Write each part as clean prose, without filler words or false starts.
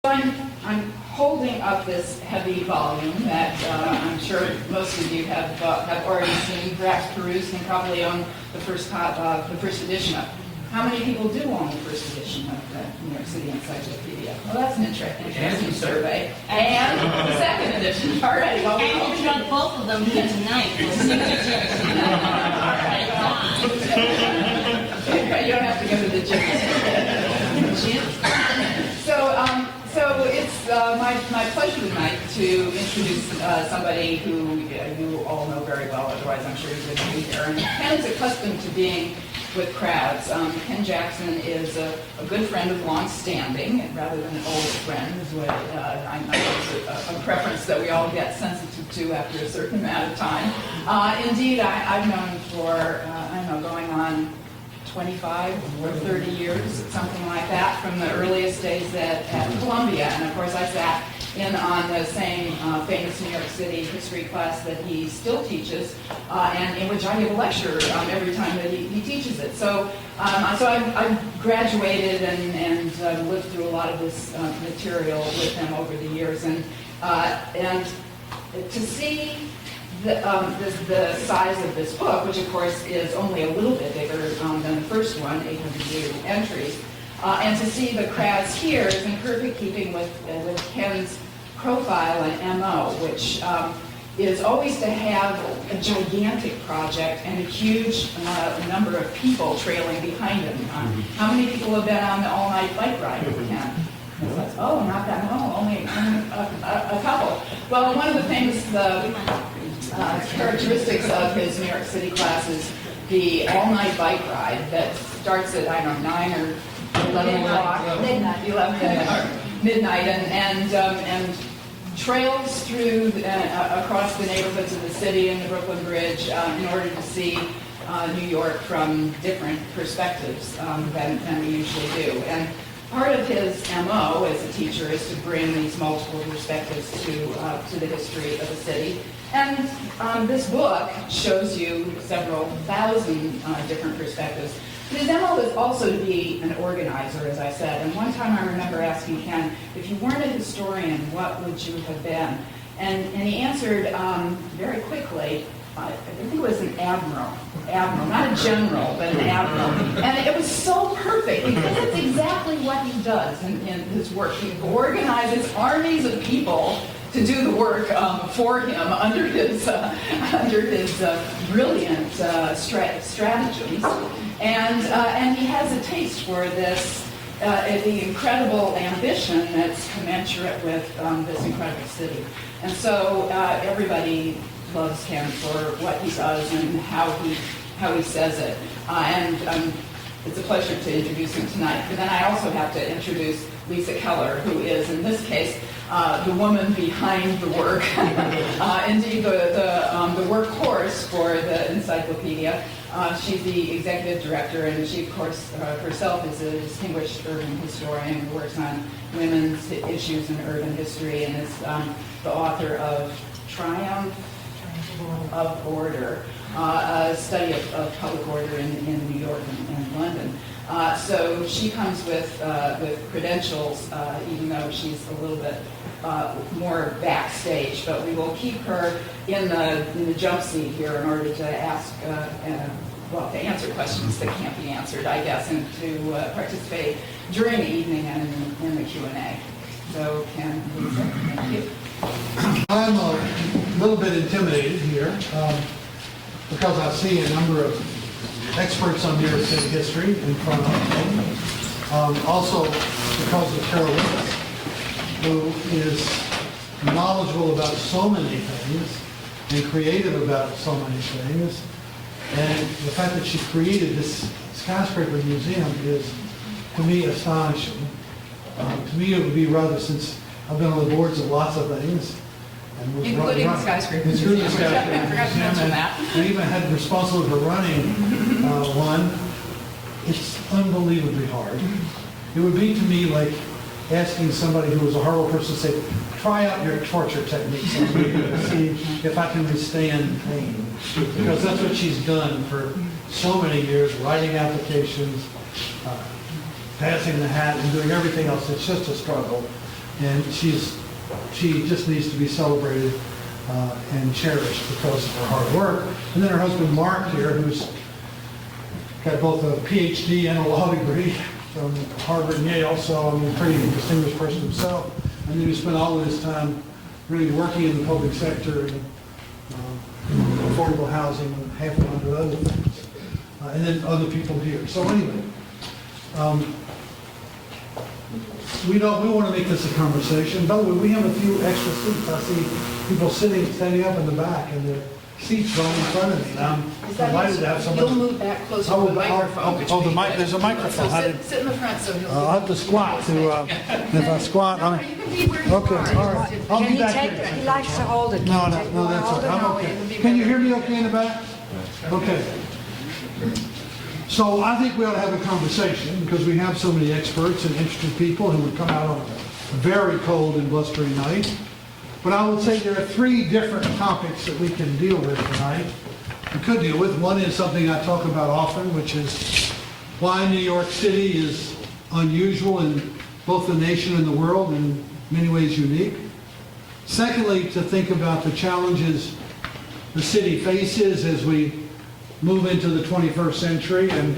I'm holding up this heavy volume that I'm sure most of you have already seen, perhaps perused, and probably own the first edition of. How many people do own the first edition of the New York City Encyclopedia? Well, that's an interesting survey. And the second edition. All right. Well, and you got both of them here tonight. All right. You don't have to go to the gym. So it's my pleasure tonight to introduce somebody who you all know very well, otherwise I'm sure you wouldn't be here. And Ken is accustomed to being with crowds. Ken Jackson is a good friend of long standing, rather than an old friend, is what I know it's a preference that we all get sensitive to after a certain amount of time. Indeed, I've known him for, I don't know, going on 25 or 30 years, something like that, from the earliest days at Columbia. And of course I sat in on the same famous New York City history class that he still teaches, and in which I give a lecture every time that he teaches it. So I've graduated and lived through a lot of this material with him over the years. And to see the size of this book, which of course is only a little bit bigger than the first one, 802 entries, and to see the crowds here is in perfect keeping with Ken's profile and MO, which is always to have a gigantic project and a huge number of people trailing behind him. How many people have been on the all-night bike ride with Ken? Oh, not that, no, only a couple. Well, one of the famous characteristics of his New York City class is the all-night bike ride that starts at, I don't know, 9 or 11 o'clock. Midnight, and trails through across the neighborhoods of the city and the Brooklyn Bridge in order to see New York from different perspectives than we usually do. And part of his MO as a teacher is to bring these multiple perspectives to the history of the city. And this book shows you several thousand different perspectives. But his MO is also to be an organizer, as I said. And one time I remember asking Ken, if you weren't a historian, what would you have been? And he answered very quickly, I think it was an admiral, not a general, but an admiral. And it was so perfect because it's exactly what he does in his work. He organizes armies of people to do the work for him under his brilliant strategies. And he has a taste for this, the incredible ambition that's commensurate with this incredible city. And so everybody loves Ken for what he does and how he says it. And it's a pleasure to introduce him tonight. But then I also have to introduce Lisa Keller, who is, in this case, the woman behind the work. Indeed, the workhorse for the Encyclopedia. She's the executive director, and she, of course, herself is a distinguished urban historian who works on women's issues in urban history and is the author of Triumph of Order, a study of public order in New York and London. So she comes with credentials, even though she's a little bit more backstage. But we will keep her in the jump seat here in order to ask, to answer questions that can't be answered, I guess, and to participate during the evening and in the Q&A. So, Ken, Lisa, thank you. I'm a little bit intimidated here because I see a number of experts on New York City history in front of me. Also because of Carol Lewis, who is knowledgeable about so many things and creative about so many things. And the fact that she created this skyscraper museum is, to me, astonishing. To me, it would be rather, since I've been on the boards of lots of things. And including the skyscraper museum. I forgot to mention that. I even had responsibility for running one. It's unbelievably hard. It would be to me like asking somebody who was a horrible person to say, try out your torture techniques on me to see if I can withstand pain. Because that's what she's done for so many years, writing applications, passing the hat, and doing everything else. It's just a struggle. And she just needs to be celebrated and cherished because of her hard work. And then her husband Mark here, who's got both a PhD and a law degree from Harvard and Yale, so I mean, pretty distinguished person himself. And then he spent all of his time really working in the public sector and affordable housing and half a hundred other things. And then other people here. So anyway, we want to make this a conversation. By the way, we have a few extra seats. I see people standing up in the back, and their seats right in front of me. And I'm delighted to have somebody. You'll move back closer to the microphone. Oh, there's a microphone. So sit in the front so he'll. I'll have to squat if I squat. No, you can be where you Okay, are. all right. I'll Can be he back take here. it? He likes to hold it. No, Can you no, that's hold okay. it? I'm okay. Can you hear me okay in the back? Okay. So I think we ought to have a conversation because we have so many experts and interested people who would come out on a very cold and blustery night. But I would say there are three different topics that we can deal with tonight. We could deal with. One is something I talk about often, which is why New York City is unusual in both the nation and the world, and in many ways unique. Secondly, to think about the challenges the city faces as we move into the 21st century, and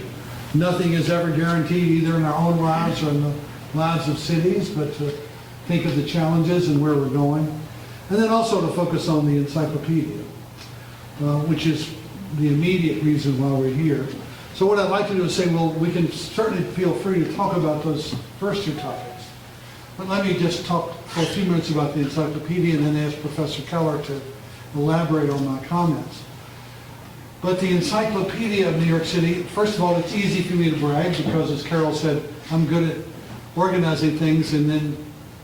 nothing is ever guaranteed either in our own lives or in the lives of cities, but to think of the challenges and where we're going. And then also to focus on the Encyclopedia, which is the immediate reason why we're here. So what I'd like to do is say, well, we can certainly feel free to talk about those first two topics. But let me just talk for a few minutes about the Encyclopedia and then ask Professor Keller to elaborate on my comments. But the Encyclopedia of New York City, first of all, it's easy for me to brag because, as Carol said, I'm good at organizing things and then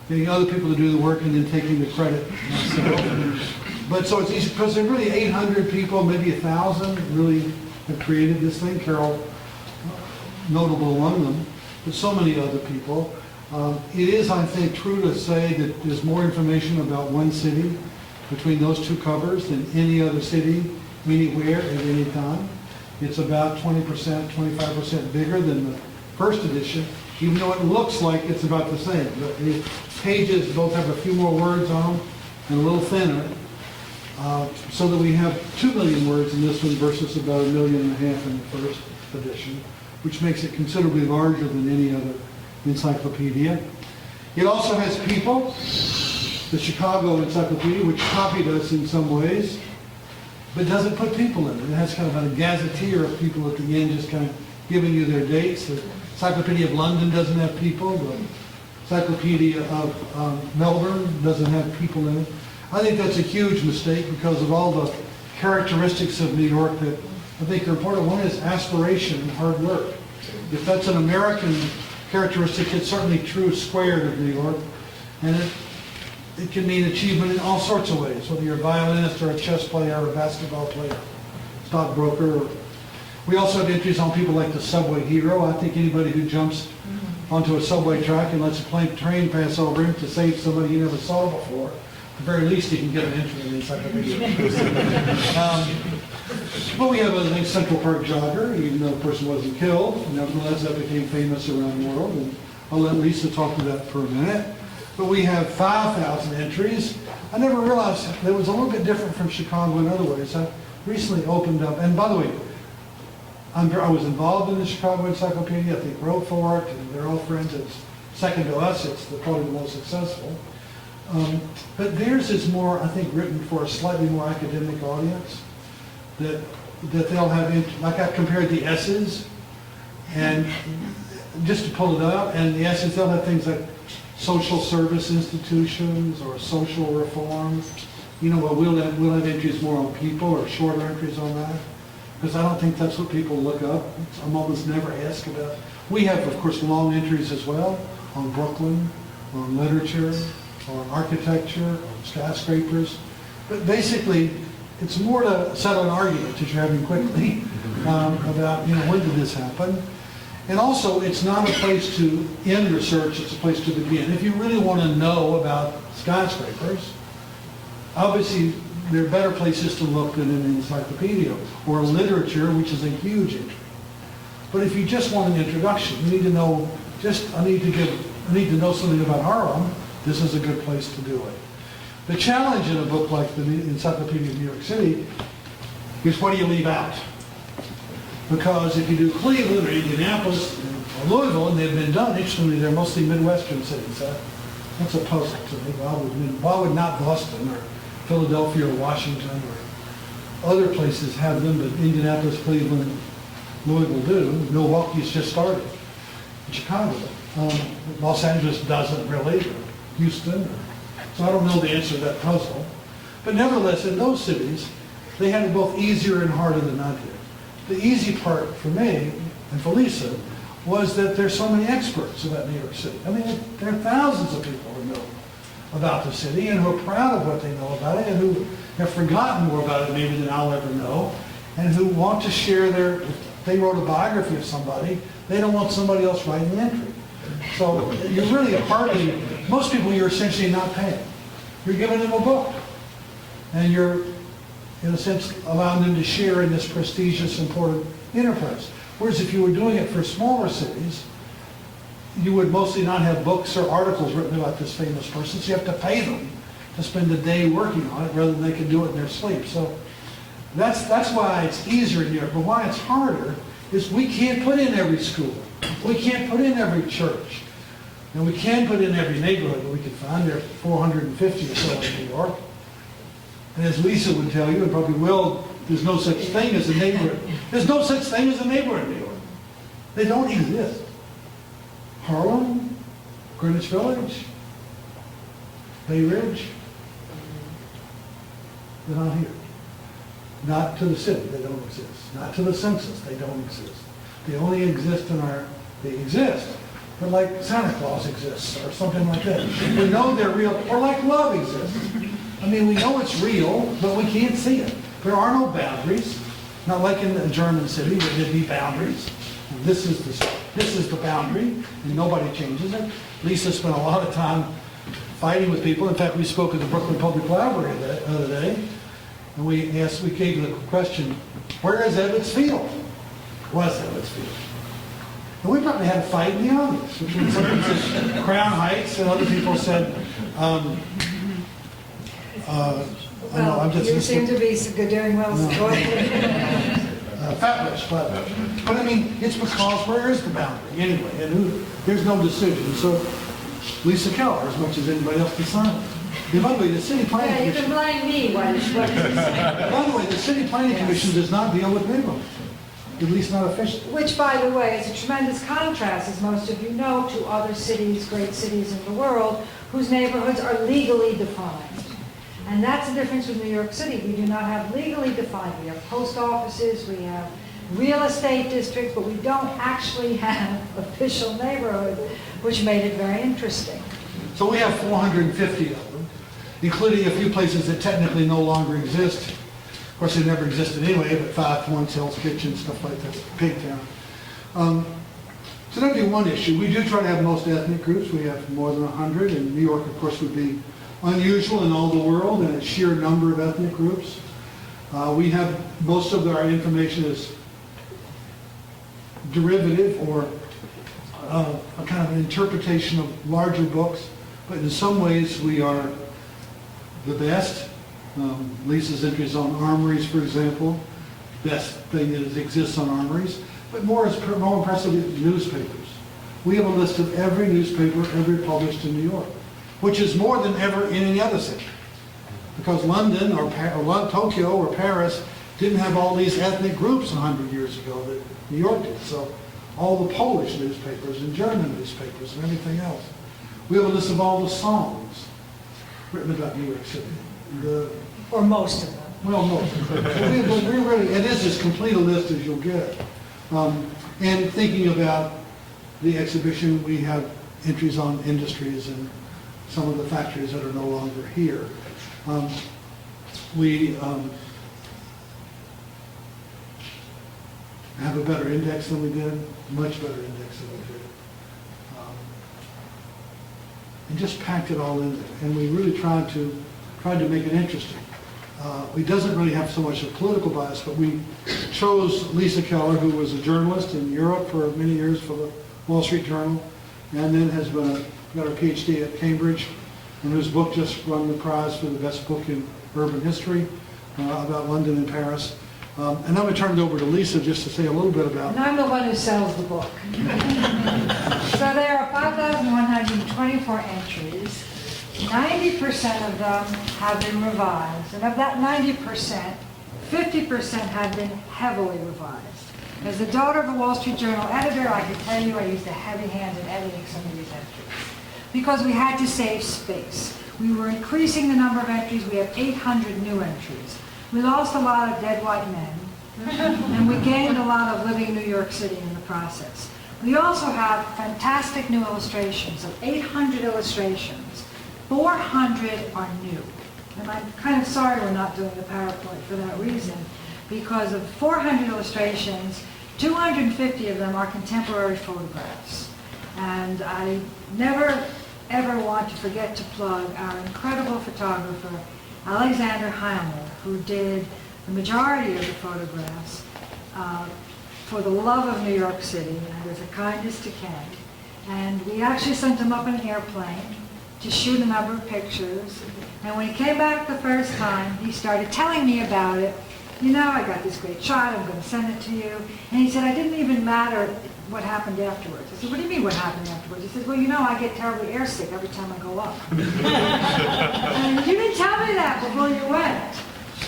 getting other people to do the work and then taking the credit myself. But so it's easy because there are really 800 people, maybe 1,000 really have created this thing. Carol, notable among them, but so many other people. It is, I think, true to say that there's more information about one city between those two covers than any other city, anywhere, at any time. It's about 20%, 25% bigger than the first edition, even though it looks like it's about the same. The pages both have a few more words on them and a little thinner, so that we have 2 million words in this one versus about 1.5 million in the first edition, which makes it considerably larger than any other encyclopedia. It also has people, the Chicago Encyclopedia, which copied us in some ways, but doesn't put people in it. It has kind of a gazetteer of people at the end just kind of giving you their dates. The Encyclopedia of London doesn't have people. The Encyclopedia of Melbourne doesn't have people in it. I think that's a huge mistake because of all the characteristics of New York that I think are important. One is aspiration and hard work. If that's an American characteristic, it's certainly true squared of New York. And it can mean achievement in all sorts of ways, whether you're a violinist or a chess player or a basketball player, stockbroker. We also have entries on people like the subway hero. I think anybody who jumps onto a subway track and lets a train pass over him to save somebody he never saw before, at the very least he can get an entry in the Encyclopedia. But we have a Central Park jogger, even though the person wasn't killed. Nevertheless, that became famous around the world, and I'll let Lisa talk to that for a minute. But we have 5,000 entries. I never realized that was a little bit different from Chicago in other ways. I recently opened up, and by the way, I was involved in the Chicago Encyclopedia. I think wrote for it, and they're all friends. It's second to us. It's probably the most successful. But theirs is more, I think, written for a slightly more academic audience. That they'll have, like I compared the S's, and just to pull it up, and the S's, they'll have things like social service institutions or social reform. You know, well, we'll have entries more on people or shorter entries on that, because I don't think that's what people look up. I'm almost never asked about. We have, of course, long entries as well on Brooklyn, on literature, on architecture, on skyscrapers. But basically, it's more to settle an argument that you're having quickly about, when did this happen? And also, it's not a place to end research, it's a place to begin. If you really want to know about skyscrapers, obviously there are better places to look than in an encyclopedia or literature, which is a huge entry. But if you just want an introduction, you need to know I need to know something about Harlem. this is a good place to do it. The challenge in a book like the Encyclopedia of New York City is what do you leave out? Because if you do Cleveland or Indianapolis or Louisville, and they've been done, interestingly, they're mostly Midwestern cities. That's a puzzle to me. Why would not Boston or Philadelphia or Washington or other places have them, but Indianapolis, Cleveland, Louisville do? Milwaukee's just started. Chicago. Los Angeles doesn't really, or Houston. So I don't know the answer to that puzzle. But nevertheless, in those cities, they had it both easier and harder than I did. The easy part for me and for Lisa was that there's so many experts about New York City. I mean, there are thousands of people who know about the city and who are proud of what they know about it and who have forgotten more about it maybe than I'll ever know and who want to share if they wrote a biography of somebody, they don't want somebody else writing the entry. So you're really most people you're essentially not paying. You're giving them a book. And you're, in a sense, allowing them to share in this prestigious, important enterprise. Whereas if you were doing it for smaller cities, you would mostly not have books or articles written about this famous person, so you have to pay them to spend a day working on it rather than they can do it in their sleep. So that's why it's easier in New York. But why it's harder is we can't put in every school. We can't put in every church. And we can put in every neighborhood that we can find. There are 450 or so in New York. And as Lisa would tell you, and probably will, there's no such thing as a neighborhood. There's no such thing as a neighborhood in New York. They don't exist. Harlem, Greenwich Village, Bay Ridge, they're not here. Not to the city, they don't exist. Not to the census, they don't exist. They only exist they exist, but like Santa Claus exists or something like that. We know they're real, or like love exists. I mean, we know it's real, but we can't see it. There are no boundaries, not like in a German city where there'd be boundaries. This is the boundary, and nobody changes it. Lisa spent a lot of time fighting with people. In fact, we spoke at the Brooklyn Public Library the other day, and we gave the question, where is Ebbets Field? Was Ebbets Field? And we probably had a fight in the audience. Some people said Crown Heights, and other people said, you seem to be doing well. Flatbush. But I mean, it's because where is the boundary anyway? And there's no decision. So Lisa Keller, as much as anybody else decided. By the way, the City Planning Yeah, you Commission. can blame me. What is By the way, the City Planning Commission does not deal with neighborhoods, at least not officially. Which, by the way, is a tremendous contrast, as most of you know, to other cities, great cities in the world, whose neighborhoods are legally defined. And that's the difference with New York City. We do not have legally defined. We have post offices, we have real estate districts, but we don't actually have official neighborhoods, which made it very interesting. So we have 450 of them, including a few places that technically no longer exist. Of course, they never existed anyway, but Five Points, Hell's Kitchen, stuff like that, Pig Town. So that'd be one issue. We do try to have most ethnic groups. We have more than 100, and New York, of course, would be unusual in all the world, and a sheer number of ethnic groups. We have, most of our information is derivative or a kind of an interpretation of larger books, but in some ways we are the best. Lisa's entries on armories, for example, best thing that exists on armories, but more impressive is newspapers. We have a list of every newspaper ever published in New York, which is more than ever in any other city. Because London or Tokyo or Paris didn't have all these ethnic groups 100 years ago that New York did. So all the Polish newspapers and German newspapers and everything else. We have a list of all the songs written about New York City. Or most of them. Well, most of them. It is as complete a list as you'll get. And thinking about the exhibition, we have entries on industries and some of the factories that are no longer here. We have a better index than we did, much better index than we did. And just packed it all in there. And we really tried to make it interesting. It doesn't really have so much of political bias, but we chose Lisa Keller, who was a journalist in Europe for many years for the Wall Street Journal, and then has got her PhD at Cambridge, and whose book just won the prize for the best book in urban history about London and Paris. And I'm going to turn it over to Lisa just to say a little bit about. And I'm the one who sells the book. So there are 5,124 entries. 90% of them have been revised. And of that 90%, 50% have been heavily revised. As the daughter of a Wall Street Journal editor, I can tell you I used a heavy hand in editing some of these entries. Because we had to save space. We were increasing the number of entries. We have 800 new entries. We lost a lot of dead white men, and we gained a lot of living in New York City in the process. We also have fantastic new illustrations. Of 800 illustrations, 400 are new. And I'm kind of sorry we're not doing the PowerPoint for that reason, because of 400 illustrations, 250 of them are contemporary photographs. And I never, ever want to forget to plug our incredible photographer, Alexander Heimler, who did the majority of the photographs for the love of New York City and with a kindness to Ken. And we actually sent him up in an airplane to shoot a number of pictures. And when he came back the first time, he started telling me about it. You know, I got this great shot, I'm going to send it to you. And he said, I didn't even matter what happened afterwards. I said, what do you mean what happened afterwards? He said, well, you know, I get terribly airsick every time I go up. And you didn't tell me that before you went.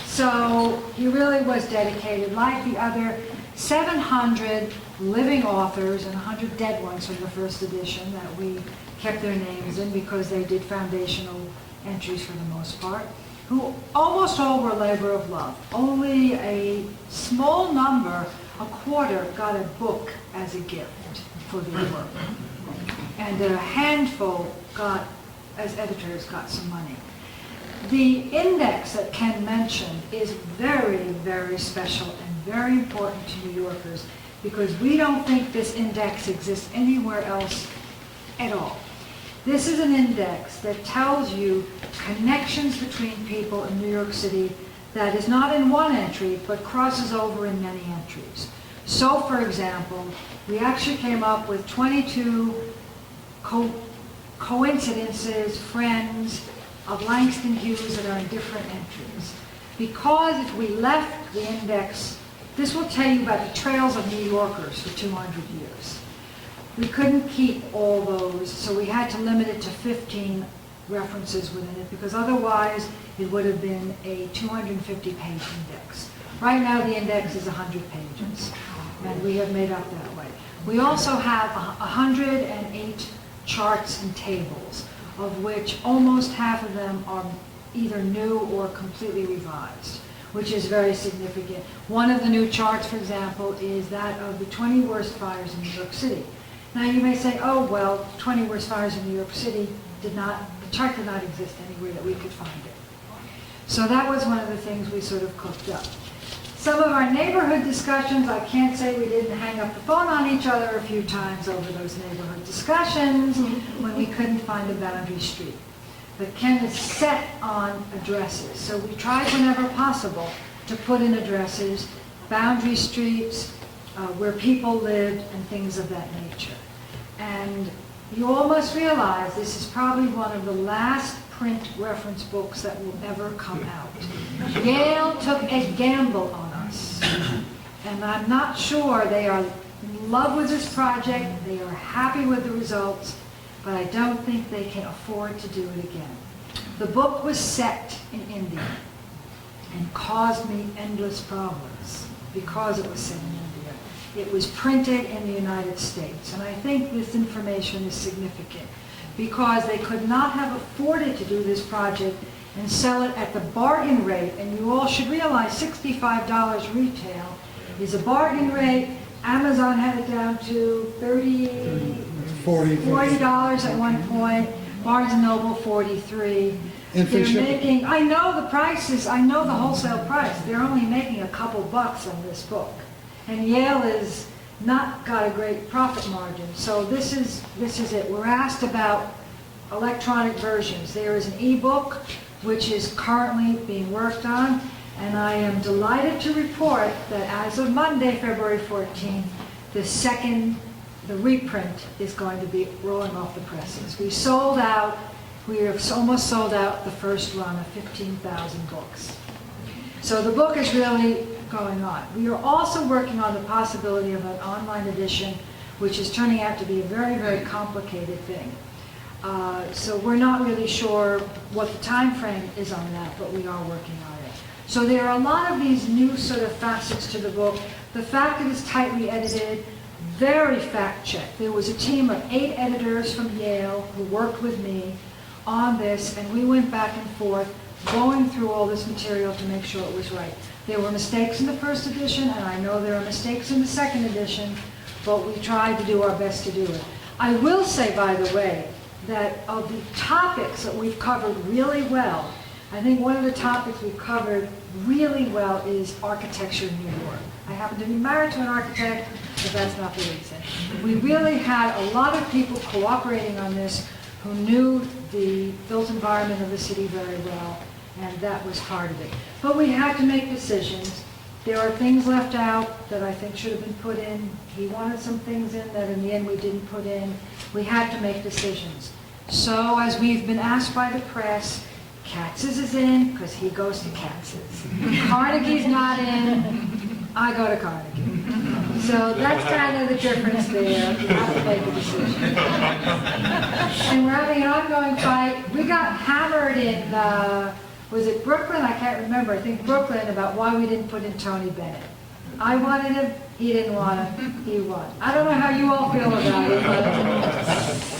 So he really was dedicated, like the other 700 living authors and 100 dead ones from the first edition that we kept their names in because they did foundational entries for the most part, who almost all were labor of love. Only a small number, a quarter, got a book as a gift for their work. And a handful got, as editors, got some money. The index that Ken mentioned is very, very special and very important to New Yorkers because we don't think this index exists anywhere else at all. This is an index that tells you connections between people in New York City that is not in one entry, but crosses over in many entries. So, for example, we actually came up with 22 coincidences, friends of Langston Hughes that are in different entries. Because if we left the index, this will tell you about the trails of New Yorkers for 200 years. We couldn't keep all those, so we had to limit it to 15 references within it, because otherwise it would have been a 250-page index. Right now the index is 100 pages, and we have made up that way. We also have 108 charts and tables, of which almost half of them are either new or completely revised, which is very significant. One of the new charts, for example, is that of the 20 worst fires in New York City. Now you may say, oh, well, 20 worst fires in New York City the chart did not exist anywhere that we could find it. So that was one of the things we sort of cooked up. Some of our neighborhood discussions, I can't say we didn't hang up the phone on each other a few times over those neighborhood discussions when we couldn't find a boundary street. But Ken is set on addresses, so we tried whenever possible to put in addresses, boundary streets, where people lived, and things of that nature. And you all must realize this is probably one of the last print reference books that will ever come out. Yale took a gamble on us, and I'm not sure they are in love with this project, they are happy with the results, but I don't think they can afford to do it again. The book was set in India and caused me endless problems because it was set in India. It was printed in the United States, and I think this information is significant because they could not have afforded to do this project and sell it at the bargain rate, and you all should realize $65 retail is a bargain rate. Amazon had it down to $40 at one point, Barnes & Noble $43. They're making, I know the prices, I know the wholesale price, they're only making a couple bucks on this book. And Yale has not got a great profit margin. So this is it. We're asked about electronic versions. There is an ebook which is currently being worked on, and I am delighted to report that as of Monday, February 14th, the reprint is going to be rolling off the presses. We sold out We have almost sold out the first run of 15,000 books. So the book is really going on. We are also working on the possibility of an online edition, which is turning out to be a very, very complicated thing. So we're not really sure what the time frame is on that, but we are working on it. So there are a lot of these new sort of facets to the book. The fact that it's tightly edited, very fact-checked. There was a team of 8 editors from Yale who worked with me on this, and we went back and forth going through all this material to make sure it was right. There were mistakes in the first edition, and I know there are mistakes in the second edition, but we tried to do our best to do it. I will say, by the way, that of the topics that we've covered really well, I think one of the topics we've covered really well is architecture in New York. I happen to be married to an architect, but that's not the reason. We really had a lot of people cooperating on this who knew the built environment of the city very well, and that was part of it. But we had to make decisions. There are things left out that I think should have been put in. He wanted some things in that in the end we didn't put in. We had to make decisions. So as we've been asked by the press, Katz's is in because he goes to Katz's. Carnegie's not in, I go to Carnegie. So that's kind of the difference there. You have to make a decision. And we're having an ongoing fight. We got hammered in, was it Brooklyn? I can't remember. I think Brooklyn, about why we didn't put in Tony Bennett. I wanted him, he didn't want him, he won. I don't know how you all feel about it, but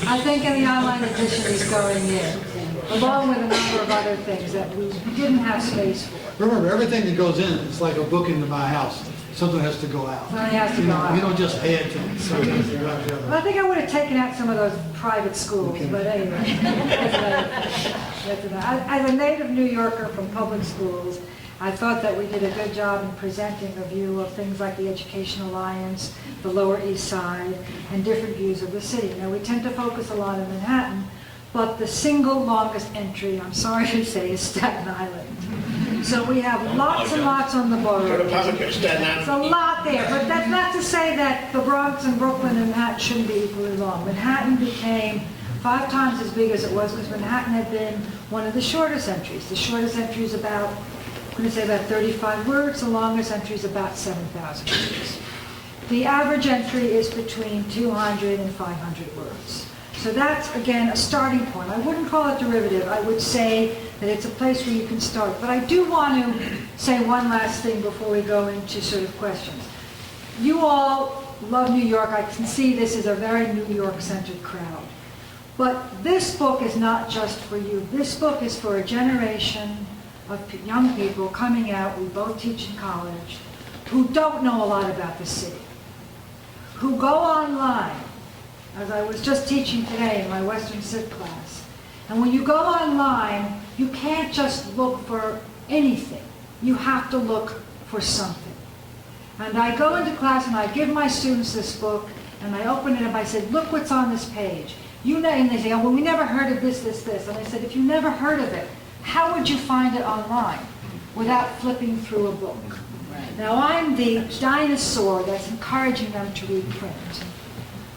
I think in the online edition he's going in, along with a number of other things that we didn't have space for. Remember, everything that goes in is like a book into my house. Something has to go out. Something has to go out. You don't just add to it. Something has to go out the other. Well, I think I would have taken out some of those private schools, but anyway. As a native New Yorker from public schools, I thought that we did a good job in presenting a view of things like the Education Alliance, the Lower East Side, and different views of the city. Now, we tend to focus a lot on Manhattan, but the single longest entry, I'm sorry to say, is Staten Island. So we have lots and lots on the boroughs. It's a lot there, but that's not to say that the Bronx and Brooklyn and Manhattan shouldn't be equally long. Manhattan became 5 times as big as it was because Manhattan had been one of the shortest entries. The shortest entry is about, I'm going to say about 35 words. The longest entry is about 7,000 words. The average entry is between 200 and 500 words. So that's, again, a starting point. I wouldn't call it derivative. I would say that it's a place where you can start. But I do want to say one last thing before we go into sort of questions. You all love New York. I can see this is a very New York-centered crowd. But this book is not just for you. This book is for a generation of young people coming out, we both teach in college, who don't know a lot about the city, who go online, as I was just teaching today in my Western Civ class. And when you go online, you can't just look for anything. You have to look for something. And I go into class and I give my students this book, and I open it up, I said, look what's on this page. You know, and they say, oh, well, we never heard of this, this, this. And I said, if you never heard of it, how would you find it online without flipping through a book? Right. Now, I'm the dinosaur that's encouraging them to read print.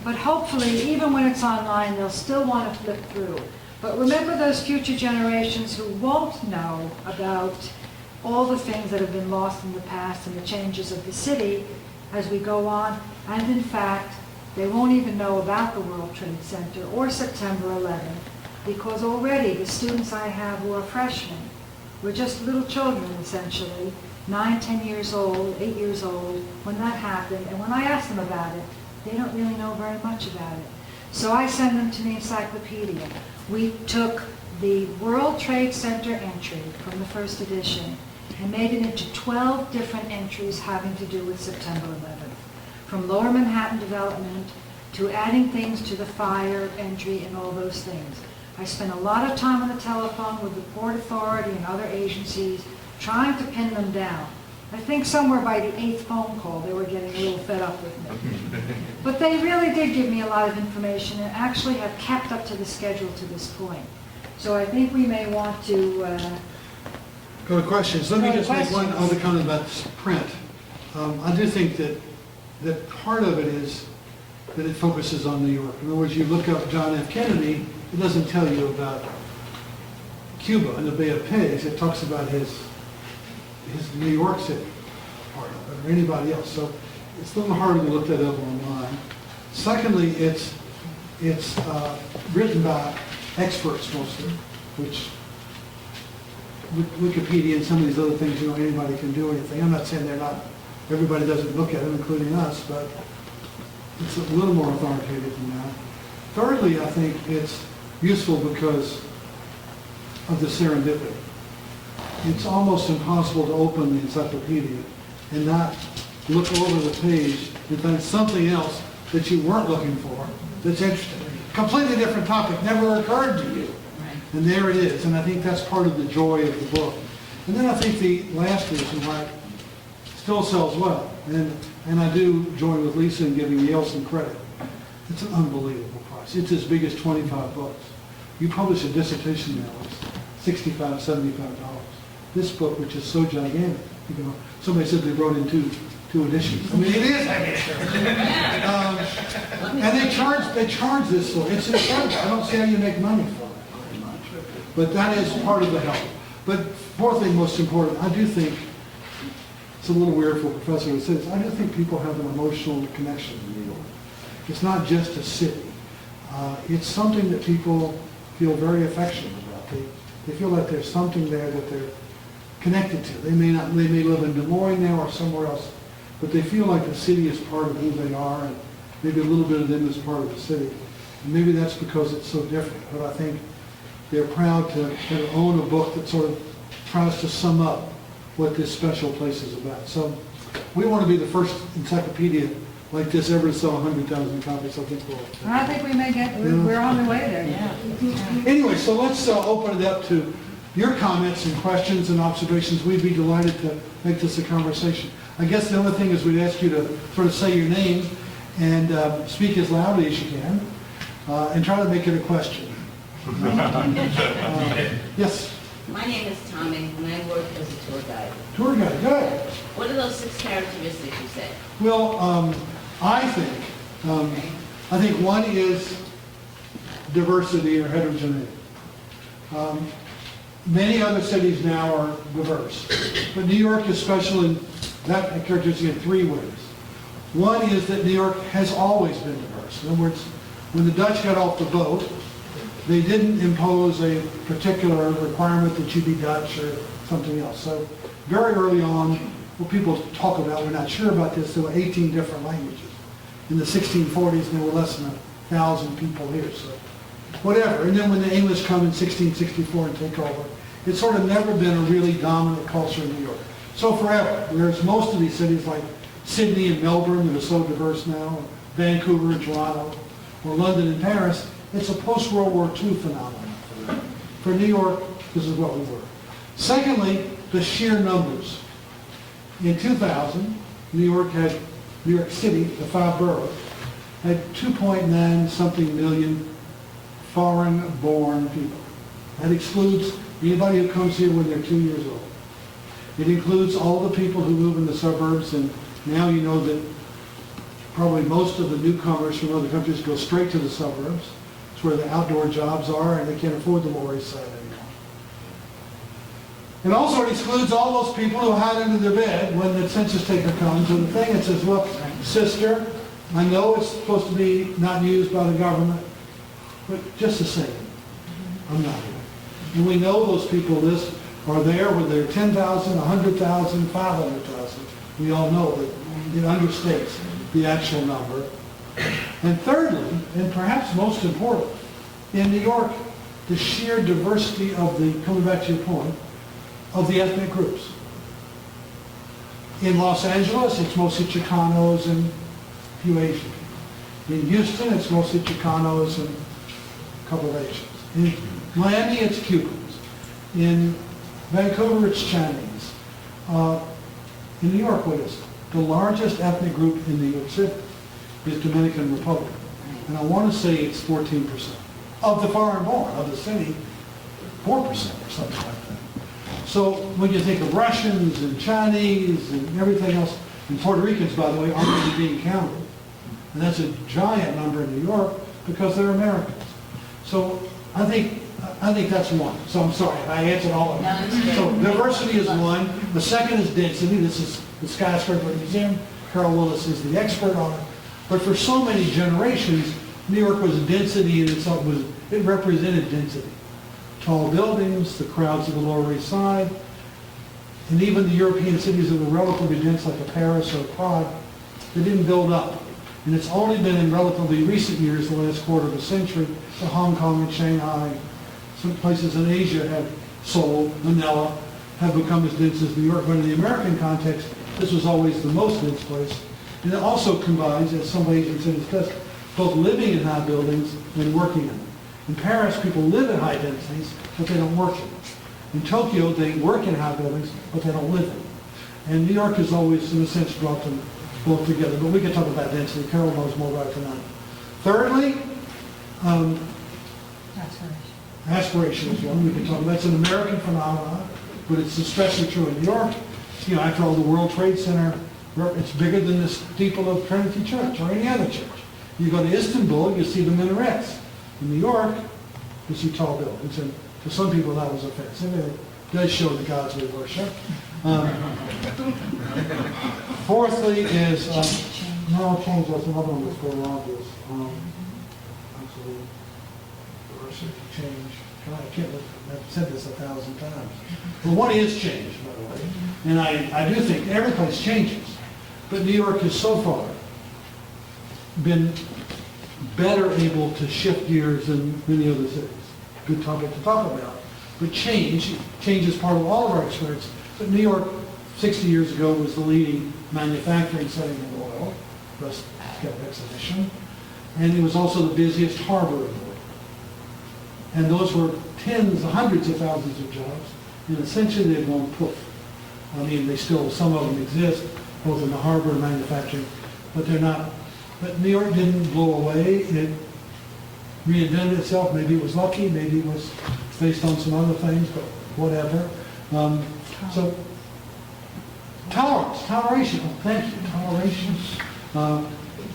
But hopefully, even when it's online, they'll still want to flip through. But remember those future generations who won't know about all the things that have been lost in the past and the changes of the city as we go on. And in fact, they won't even know about the World Trade Center or September 11th, because already the students I have who are freshmen were just little children, essentially, 9, 10 years old, 8 years old, when that happened. And when I ask them about it, they don't really know very much about it. So I send them to the Encyclopedia. We took the World Trade Center entry from the first edition and made it into 12 different entries having to do with September 11th. From Lower Manhattan development to adding things to the fire entry and all those things. I spent a lot of time on the telephone with the Port Authority and other agencies trying to pin them down. I think somewhere by the 8th phone call they were getting a little fed up with me. But they really did give me a lot of information and actually have kept up to the schedule to this point. So I think we may want to... Go to questions. Let me just make one other comment about this print. I do think that part of it is that it focuses on New York. In other words, you look up John F. Kennedy, it doesn't tell you about Cuba and the Bay of Pigs, it talks about his New York City part of it, or anybody else. So it's a little harder to look that up online. Secondly, it's written by experts mostly, which Wikipedia and some of these other things, anybody can do anything. I'm not saying everybody doesn't look at them, including us, but it's a little more authoritative than that. Thirdly, I think it's useful because of the serendipity. It's almost impossible to open the encyclopedia and not look over the page and find something else that you weren't looking for that's interesting. Completely different topic, never occurred to you. And there it is, and I think that's part of the joy of the book. And then I think the last reason why it still sells well, and I do join with Lisa in giving Yale some credit. It's an unbelievable price. It's as big as 25 bucks. You publish a dissertation now, it's $65, $75. This book, which is so gigantic, somebody said they wrote in two editions. I mean, it is heavy. And they charge this for it. It's incredible. I don't see how you make money from it. But that is part of the help. But fourthly, most important, I do think, it's a little weird for a professor to say this, I do think people have an emotional connection to New York. It's not just a city. It's something that people feel very affectionate about. They feel like there's something there that they're connected to. They may live in Des Moines now or somewhere else, but they feel like the city is part of who they are, and maybe a little bit of them is part of the city. And maybe that's because it's so different. But I think they're proud to own a book that sort of tries to sum up what this special place is about. So we want to be the first encyclopedia like this ever to sell 100,000 copies. I think I think we may get, we're on the way there. Yeah. Anyway, so let's open it up to your comments and questions and observations. We'd be delighted to make this a conversation. I guess the other thing is we'd ask you to sort of say your name and speak as loudly as you can and try to make it a question. Yes? My name is Tommy, and I work as a tour guide. Tour guide, good. What are those 6 characteristics you said? Well, I think one is diversity or heterogeneity. Many other cities now are diverse, but New York is special in that characteristic in 3 ways. One is that New York has always been diverse. In other words, when the Dutch got off the boat, they didn't impose a particular requirement that you be Dutch or something else. So very early on, what people talk about, we're not sure about this, there were 18 different languages. In the 1640s, there were less than 1,000 people here, so whatever. And then when the English come in 1664 and take over, it's sort of never been a really dominant culture in New York. So forever, whereas most of these cities like Sydney and Melbourne that are so diverse now, or Vancouver and Toronto, or London and Paris, it's a post-World War II phenomenon for them. For New York, this is what we were. Secondly, the sheer numbers. In 2000, New York City, the 5 boroughs, had 2.9 something million foreign-born people. That excludes anybody who comes here when they're 2 years old. It includes all the people who live in the suburbs, and now you know that probably most of the newcomers from other countries go straight to the suburbs. It's where the outdoor jobs are, and they can't afford the Lower East Side anymore. And also it excludes all those people who hide under their bed when the census taker comes with the thing and says, look, sister, I know it's supposed to be not used by the government, but just the same, I'm not here. And we know those people are there, whether they're 10,000, 100,000, 500,000. We all know that it understates the actual number. And thirdly, and perhaps most important, in New York, the sheer diversity of the, coming back to your point, of the ethnic groups. In Los Angeles, it's mostly Chicanos and a few Asian people. In Houston, it's mostly Chicanos and a couple of Asians. In Miami, it's Cubans. In Vancouver, it's Chinese. In New York, what is it? The largest ethnic group in New York City is Dominican Republic. And I want to say it's 14% of the foreign-born, of the city, 4% or something like that. So when you think of Russians and Chinese and everything else, and Puerto Ricans, by the way, aren't really being counted. And that's a giant number in New York because they're Americans. So I think I think that's one. So I'm sorry, I answered all of No, them. that's good. So diversity is one. The second is density. This is the Skyscraper Museum. Carol Willis is the expert on it. But for so many generations, New York was density, and it represented density. Tall buildings, the crowds of the Lower East Side, and even the European cities that were relatively dense, like a Paris or a Prague, they didn't build up. And it's only been in relatively recent years, the last quarter of a century, that Hong Kong and Shanghai, some places in Asia have Seoul, Manila, have become as dense as New York. But in the American context, this was always the most dense place. And it also combines, as some Asian cities discussed, both living in high buildings and working in them. In Paris, people live in high densities, but they don't work in them. In Tokyo, they work in high buildings, but they don't live in them. And New York has always, in a sense, brought them both together. But we can talk about density. Carol knows more about it than I do. Thirdly, aspiration is one we can talk about. It's an American phenomenon, but it's especially true in New York. You know, after all, the World Trade Center, it's bigger than the steeple of Trinity Church or any other church. You go to Istanbul, you see the minarets. In New York, you see tall buildings. And to some people, that was offensive. It does show the gods we worship. Fourthly is, no, I'll change that's another one that's going on this. Absolutely. Diversity, change. I can't, I've said this 1,000 times. But one is change, by the way. And I do think every place changes. But New York has so far been better able to shift gears than many other cities. Good topic to talk about. But change is part of all of our experience. But New York, 60 years ago, was the leading manufacturing setting in the world. That's got an exhibition. And it was also the busiest harbor in the world. And those were tens, hundreds of thousands of jobs. And essentially they've gone poof. I mean, some of them exist, both in the harbor and manufacturing, but they're not. But New York didn't blow away. It reinvented itself. Maybe it was lucky, maybe it was based on some other things, but whatever. So, toleration. Oh, thank you, toleration.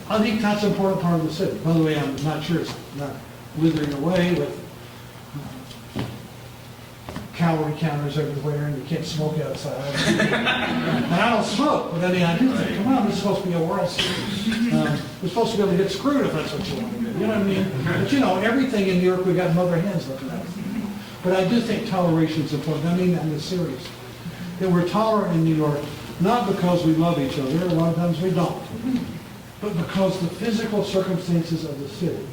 I think that's an important part of the city. By the way, I'm not sure it's not withering away with calorie counters everywhere, and you can't smoke outside. And I don't smoke, but I mean, I do think, come on, this is supposed to be a world series. We're supposed to be able to get screwed if that's what you want to do. You know what I mean? But you know, everything in New York, we got mother hens looking at us. But I do think toleration is important. I mean that in a serious. That we're tolerant in New York, not because we love each other, a lot of times we don't, but because the physical circumstances of the city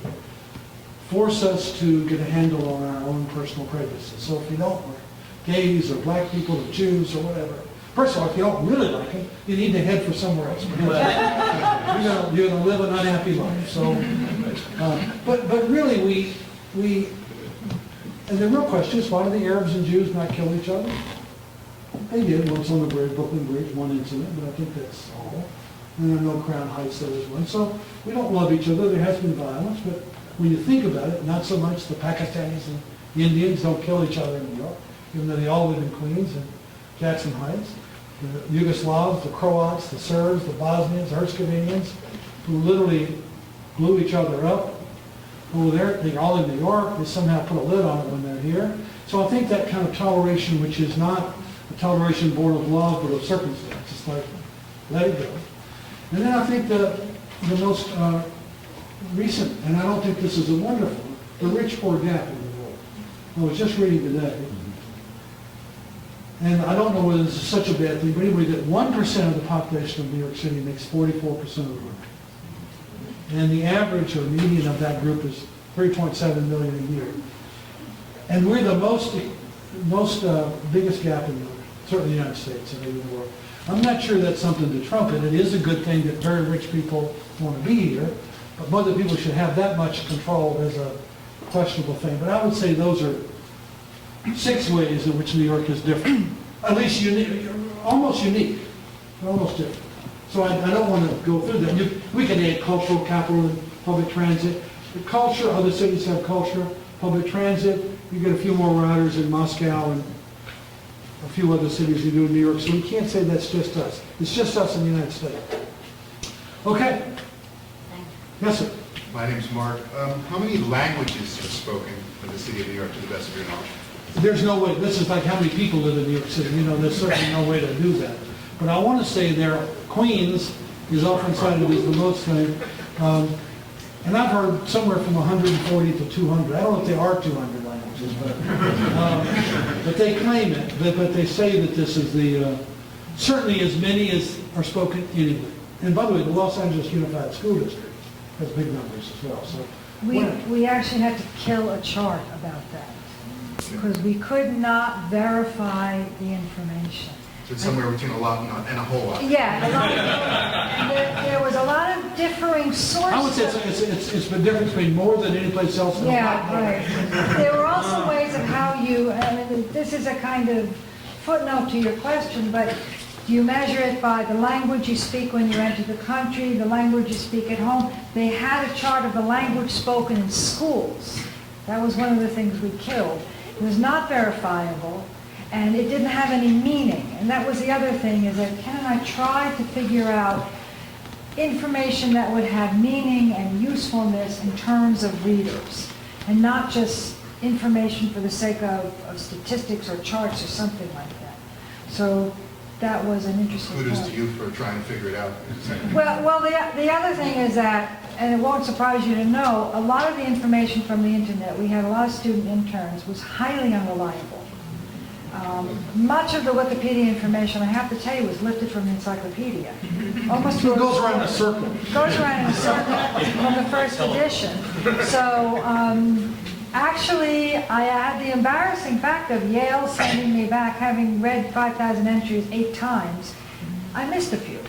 force us to get a handle on our own personal prejudices. So if you don't like gays or black people or Jews or whatever, first of all, if you don't really like them, you need to head for somewhere else. You're going to live an unhappy life. So, but really, we, and the real question is, why do the Arabs and Jews not kill each other? They did once on the bridge, Brooklyn Bridge, one incident, but I think that's all. And I know Crown Heights there was one. So we don't love each other. There has been violence, but when you think about it, not so much the Pakistanis and Indians don't kill each other in New York, even though they all live in Queens and Jackson Heights. The Yugoslavs, the Croats, the Serbs, the Bosnians, the Herzegovinians, who literally blew each other up. Over there, they're all in New York. They somehow put a lid on it when they're here. So I think that kind of toleration, which is not a toleration born of love, but of circumstance, it's like, let it go. And then I think the most recent, and I don't think this is a wonderful, the rich-poor gap in the world. I was just reading today, and I don't know whether this is such a bad thing, but anyway, that 1% of the population of New York City makes 44% of the money. And the average or median of that group is 3.7 million a year. And we're the biggest gap in certainly the United States and maybe the world. I'm not sure that's something to trumpet. It is a good thing that very rich people want to be here, but whether people should have that much control is a questionable thing. But I would say those are 6 ways in which New York is different. At least unique, almost unique, almost different. So I don't want to go through them. We can add cultural capital and public transit. The culture, other cities have culture, public transit. You get a few more riders in Moscow and a few other cities you do in New York. So we can't say that's just us. It's just us in the United States. Okay. Yes, sir. My name's Mark. How many languages are spoken in the city of New York, to the best of your knowledge? There's no way, this is like how many people live in New York City, there's certainly no way to do that. But I want to say there, Queens is often cited as the most, and I've heard somewhere from 140 to 200. I don't know if there are 200 languages, but they claim it, but they say that this is certainly as many as are spoken in England. And by the way, the Los Angeles Unified School District has big numbers as well. So We actually had to kill a chart about that because we could not verify the information. So it's somewhere between a lot and a whole lot. Yeah, there was a lot of differing sources. I would say it's the difference between more than any place else in the Yeah, right. There were also ways of how this is a kind of footnote to your question, but you measure it by the language you speak when you enter the country, the language you speak at home. They had a chart of the language spoken in schools. That was one of the things we killed. It was not verifiable, and it didn't have any meaning. And that was the other thing, is that Ken and I tried to figure out information that would have meaning and usefulness in terms of readers, and not just information for the sake of statistics or charts or something like that. So that was an interesting point. Kudos to you for trying to figure it out. Well, the other thing is that, and it won't surprise you to know, a lot of the information from the internet, we had a lot of student interns, was highly unreliable. Much of the Wikipedia information, I have to tell you, was lifted from the Encyclopedia. Almost It goes around in a circle. Goes around in a circle from the first edition. So actually, I had the embarrassing fact of Yale sending me back, having read 5,000 entries 8 times. I missed a few.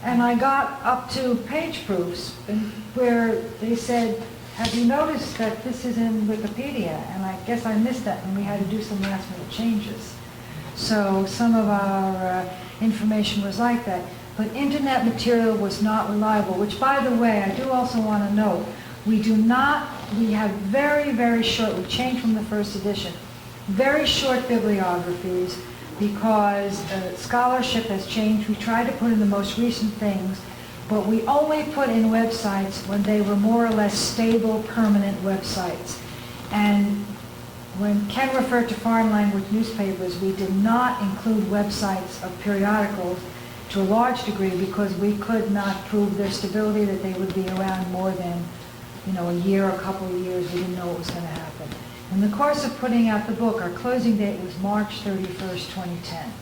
And I got up to page proofs where they said, have you noticed that this is in Wikipedia? And I guess I missed that, and we had to do some last minute changes. So some of our information was like that. But internet material was not reliable, which, by the way, I do also want to note, we have very, very short, we changed from the first edition, very short bibliographies, because scholarship has changed. We try to put in the most recent things, but we only put in websites when they were more or less stable, permanent websites. And when Ken referred to foreign language newspapers, we did not include websites of periodicals to a large degree because we could not prove their stability, that they would be around more than a year, a couple of years. We didn't know what was going to happen. In the course of putting out the book, our closing date was March 31st, 2010.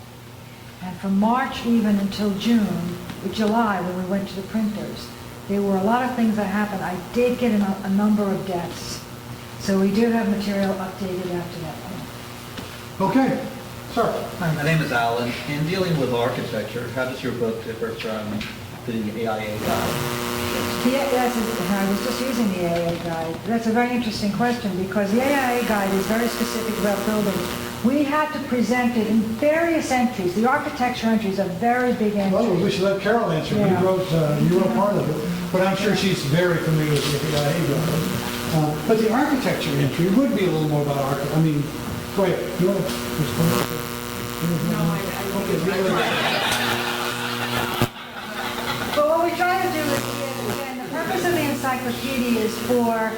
And from March even until July, when we went to the printers, there were a lot of things that happened. I did get a number of deaths. So we do have material updated after that point. Okay, sir. Hi, my name is Alan. In dealing with architecture, how does your book differ from the AIA guide? I was just using the AIA guide. That's a very interesting question because the AIA guide is very specific about buildings. We had to present it in various entries. The architecture entries are very big entries. Well, we should let Carol answer. Yeah. You wrote part of it, but I'm sure she's very familiar with the AIA guide. But the architecture entry would be a little more about architecture. I mean, go ahead. You want to respond? No, But what we try to do is, again, the purpose of the encyclopedia is for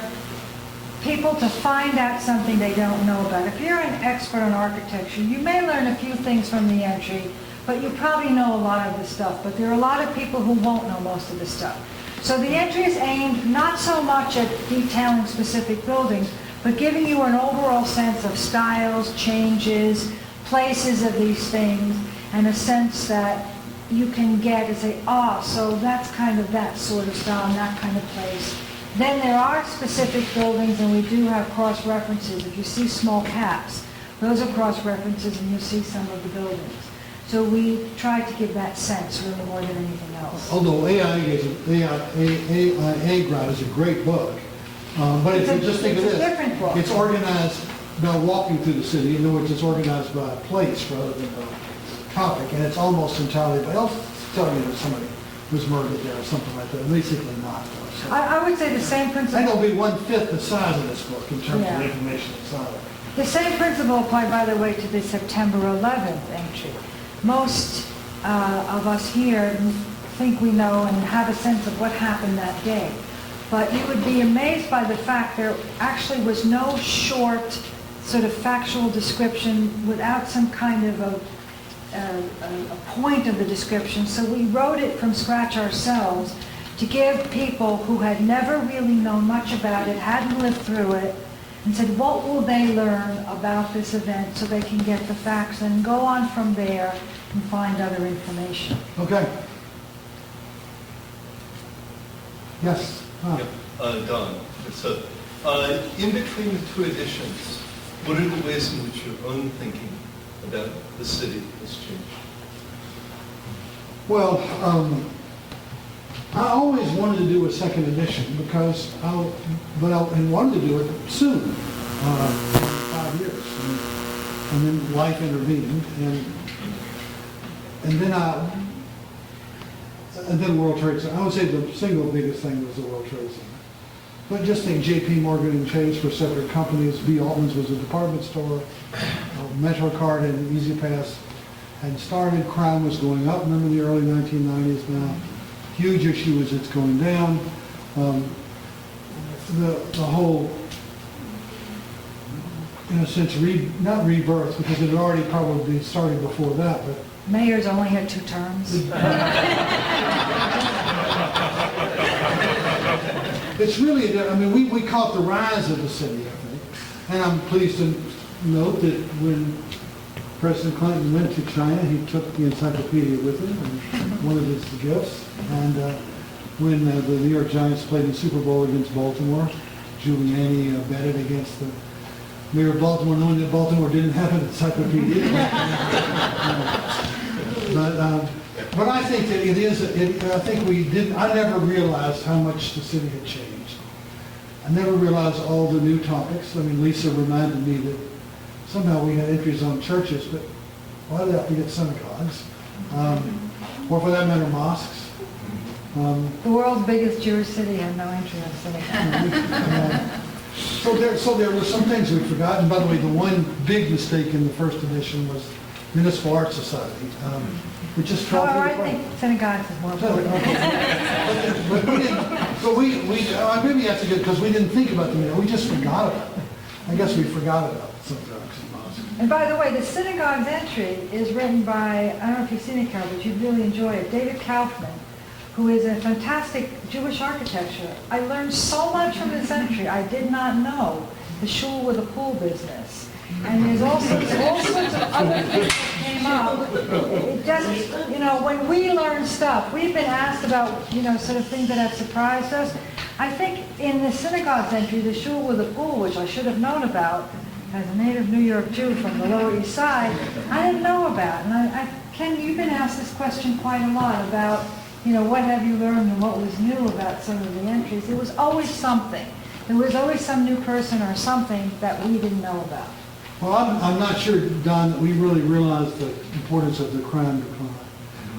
people to find out something they don't know about. If you're an expert on architecture, you may learn a few things from the entry, but you probably know a lot of the stuff. But there are a lot of people who won't know most of the stuff. So the entry is aimed not so much at detailing specific buildings, but giving you an overall sense of styles, changes, places of these things, and a sense that you can get and say, so that's kind of that sort of style and that kind of place. Then there are specific buildings, and we do have cross-references. If you see small caps, those are cross-references, and you'll see some of the buildings. So we try to give that sense really more than anything else. Although AIA Guide is a great book, but if you just think of it's a this, different book. It's organized by walking through the city. In other words, it's organized by place rather than by topic, and it's almost entirely, but I'll tell you that somebody was murdered there or something like that. Basically not. So. I would say the same principle. And it'll be 1/5 the size of this book in terms Yeah. of information inside. The same principle applied, by the way, to the September 11th entry. Most of us here think we know and have a sense of what happened that day. But you would be amazed by the fact there actually was no short sort of factual description without some kind of a point of the description. So we wrote it from scratch ourselves to give people who had never really known much about it, hadn't lived through it, and said, what will they learn about this event so they can get the facts and go on from there and find other information. Okay. Yes. Yep, Don. So, in between the two editions, what are the ways in which your own thinking about the city has changed? Well, I always wanted to do a second edition because I wanted to do it soon, 5 years, and then life intervened, and then World Trade Center. I would say the single biggest thing was the World Trade Center. But just think J.P. Morgan and Chase were separate companies. B. Altman's was a department store. MetroCard and EasyPass had started. Crime was going up. Remember the early 1990s now. Huge issue is it's going down. The whole, in a sense, not rebirth, because it had already probably started before that, but Mayors only had 2 terms. it's really, I mean, we caught the rise of the city, I think. And I'm pleased to note that when President Clinton went to China, he took the Encyclopedia with him, and one of his gifts. And when the New York Giants played in the Super Bowl against Baltimore, Giuliani betted against the mayor of Baltimore, knowing that Baltimore didn't have an encyclopedia. But I think that it is, I think I never realized how much the city had changed. I never realized all the new topics. I mean, Lisa reminded me that somehow we had entries on churches, but why did I forget synagogues? Or for that matter, mosques. The world's biggest Jewish city had no entry on synagogue. So there were some things we'd forgotten. By the way, the one big mistake in the first edition was Municipal Art Society. We just fell through the However, I think synagogues is more important. But maybe that's good because we didn't think about them. We just forgot about it. I guess we forgot about synagogues and mosques. And by the way, the synagogue's entry is written by, I don't know if you've seen it, Carol, but you'd really enjoy it, David Kaufman, who is a fantastic Jewish architecture. I learned so much from this entry. I did not know the shul with a pool business. And there's all sorts of other things that came up. It just, when we learn stuff, we've been asked about, sort of things that have surprised us. I think in the synagogue's entry, the shul with a pool, which I should have known about as a native New York Jew from the Lower East Side, I didn't know about. And Ken, you've been asked this question quite a lot about, what have you learned and what was new about some of the entries. It was always something. There was always some new person or something that we didn't know about. Well, I'm not sure, Don, that we really realized the importance of the crime decline.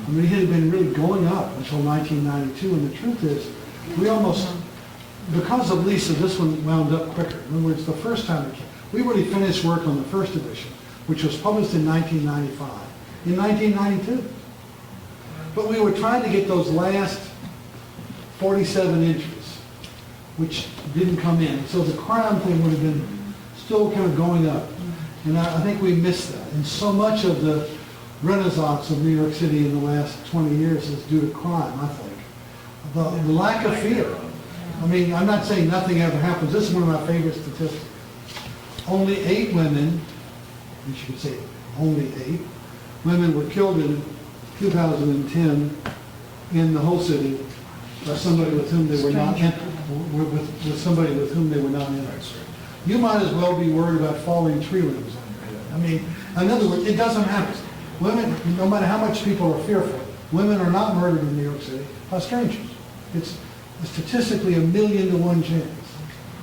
I mean, it had been really going up until 1992, and the truth is, we almost, because of Lisa, this one wound up quicker. In other words, the first time it came, we really finished work on the first edition, which was published in 1995, in 1992. But we were trying to get those last 47 entries, which didn't come in. So the crime thing would have been still kind of going up. And I think we missed that. And so much of the renaissance of New York City in the last 20 years is due to crime, I think. The lack of fear. I mean, I'm not saying nothing ever happens. This is one of my favorite statistics. Only 8 women, you should say only 8, women were killed in 2010 in the whole city by somebody with whom they were not with somebody with whom they were not in. You might as well be worried about falling tree limbs on your head. I mean, in other words, it doesn't happen. Women, no matter how much people are fearful, women are not murdered in New York City by strangers. It's statistically 1,000,000 to 1 chance.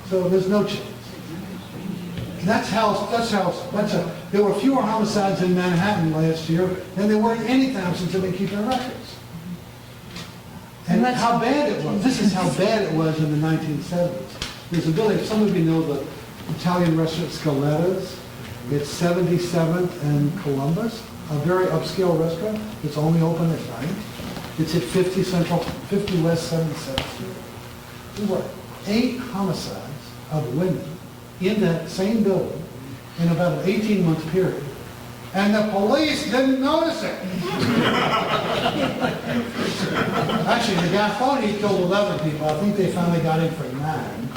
So there's no chance. There were fewer homicides in Manhattan last year than there were in any town since they've been keeping records. And how bad it was. This is how bad it was in the 1970s. There's a building, some of you know the Italian restaurant Scaletta's. It's 77th and Columbus, a very upscale restaurant. It's only open at night. It's at 50 West 77th Street. 8 homicides of women in that same building in about an 18-month period, and the police didn't notice it. Actually, the guy thought he killed 11 people. I think they finally got him for 9.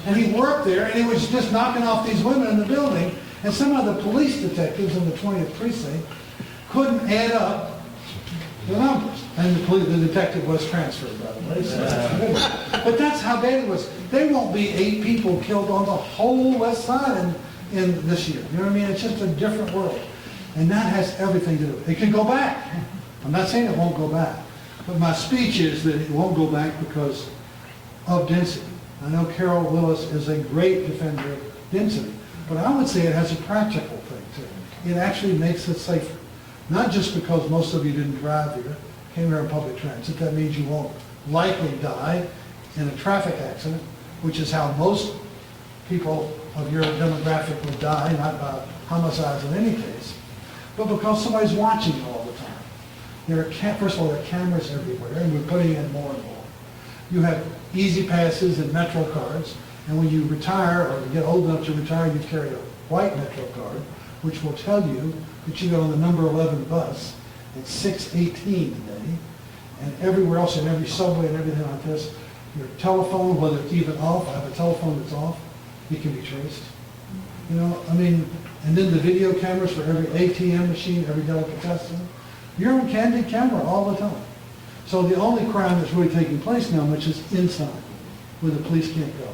And he worked there, and he was just knocking off these women in the building, and some of the police detectives in the 20th precinct couldn't add up the numbers. And the detective was transferred, by the way. So that's good. But that's how bad it was. There won't be 8 people killed on the whole West Side in this year. You know what I mean? It's just a different world. And that has everything to do with it. It can go back. I'm not saying it won't go back. But my speech is that it won't go back because of density. I know Carol Willis is a great defender of density. But I would say it has a practical thing to it. It actually makes it safer. Not just because most of you didn't drive here, came here on public transit. That means you won't likely die in a traffic accident, which is how most people of your demographic would die, not by homicides in any case, but because somebody's watching you all the time. First of all, there are cameras everywhere, and we're putting in more and more. You have easy passes and Metro cards, and when you retire or get old enough to retire, you carry a white Metro card, which will tell you that you got on the number 11 bus at 6:18 today, and everywhere else, in every subway and everything like this, your telephone, whether it's even off, I have a telephone that's off, it can be traced. You know, I mean, and then the video cameras for every ATM machine, every delicatessen. You're on candid camera all the time. So the only crime that's really taking place now, which is inside, where the police can't go.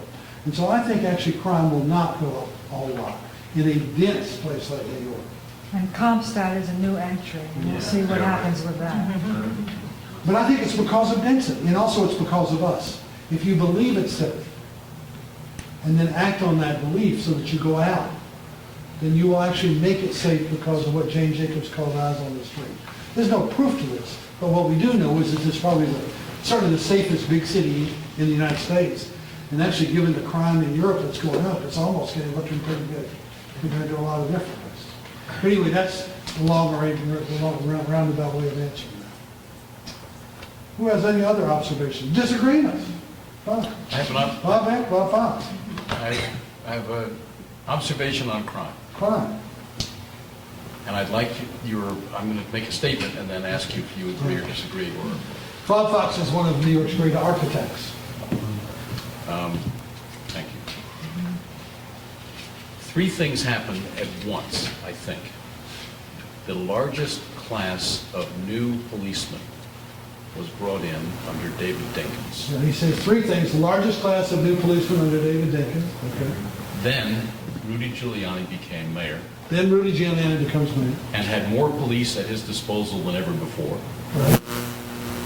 And so I think actually crime will not go up a whole lot in a dense place like New York. And Comstat is a new entry, and we'll see what happens with that. But I think it's because of density, and also it's because of us. If you believe it's safe, and then act on that belief so that you go out, then you will actually make it safe because of what Jane Jacobs called eyes on the street. There's no proof to this, but what we do know is that it's probably certainly the safest big city in the United States. And actually, given the crime in Europe that's going up, it's almost looking pretty good compared to a lot of different places. But anyway, that's the long roundabout way of answering that. Who has any other observations? Disagreements? Fine. I have an Fine. I have an observation on crime. Crime. And I'd like I'm going to make a statement and then ask you if you agree or disagree. Bob Fox is one of New York's great architects. Thank you. 3 things happened at once, I think. The largest class of new policemen was brought in under David Dinkins. Yeah, he says 3 things. The largest class of new policemen under David Dinkins. Okay. Then Rudy Giuliani became mayor. Then Rudy Giuliani becomes mayor. And had more police at his disposal than ever before. Right.